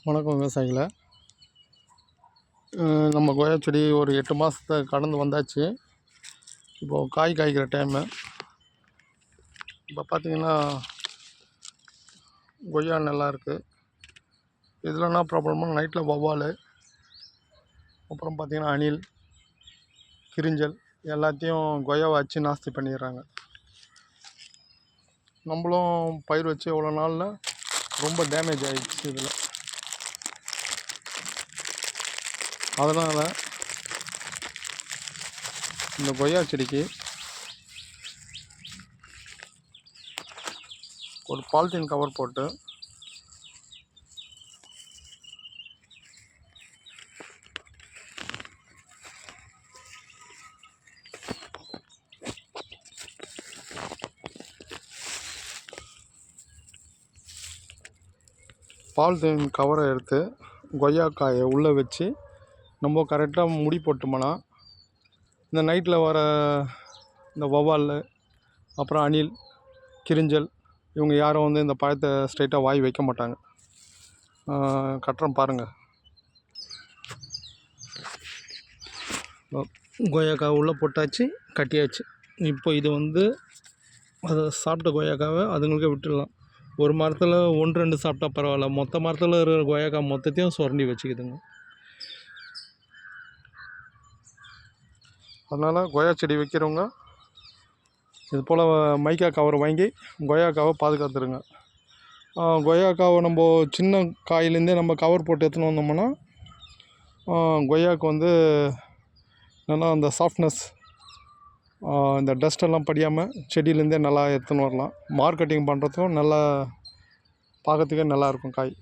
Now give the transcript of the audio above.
வணக்கம் விவசாயிகளே. நம்ம கொய்யா செடி ஒரு 8 மாதத்தை கடந்து வந்தாச்சு. இப்போது காய் காய்க்கிற டைமு. இப்போ பார்த்திங்கன்னா கொய்யா நல்லா இருக்குது. இதில் என்ன ப்ராப்ளம்னா நைட்டில் வௌவால், அப்புறம் பார்த்திங்கன்னா அணில், கிரிஞ்சல் எல்லாத்தையும் கொய்யாவை வச்சு நாஸ்தி பண்ணிடுறாங்க. நம்மளும் பயிர் வச்சு எவ்வளோ நாளில் ரொம்ப டேமேஜ் ஆகிடுச்சு இதில். அதனால் இந்த கொய்யா செடிக்கு ஒரு பாலித்தீன் கவர் போட்டு பாலித்தீன் கவரை எடுத்து கொய்யாக்காயை உள்ளே வச்சு நம்ம கரெக்டாக முடி போட்டோம்னா இந்த நைட்டில் வர இந்த வௌவால், அப்புறம் அணில், கிரிஞ்சல் இவங்க யாரும் வந்து இந்த பழத்தை ஸ்ட்ரைட்டாக வாய் வைக்க மாட்டாங்க. கட்டுறோம் பாருங்கள். கொய்யாக்காய் உள்ளே போட்டாச்சு, கட்டியாச்சு. இப்போ இது வந்து அதை சாப்பிட்ட கொய்யாக்காவை அதுங்களுக்கே விட்டுடலாம். ஒரு மரத்தில் 1-2 சாப்பிட்டா பரவாயில்ல, மொத்த மரத்தில் இருக்கிற கொய்யாக்காய் மொத்தத்தையும் சுரண்டி வச்சுக்குதுங்க. அதனால் கொய்யா செடி வைக்கிறவங்க இது போல் மைக்கா கவர் வாங்கி கொய்யாக்காவை பாதுகாத்துருங்க. கொய்யாக்காவை நம்ம சின்ன காயிலேருந்தே நம்ம கவர் போட்டு எடுத்துன்னு வந்தோம்னா கொய்யாவுக்கு வந்து நல்லா அந்த சாஃப்ட்னஸ், இந்த டஸ்ட்டெல்லாம் படியாமல் செடியிலேருந்தே நல்லா எடுத்துன்னு வரலாம். மார்க்கெட்டிங் பண்ணுறதுக்கும் நல்லா பார்க்கறதுக்கே நல்லாயிருக்கும் காய்.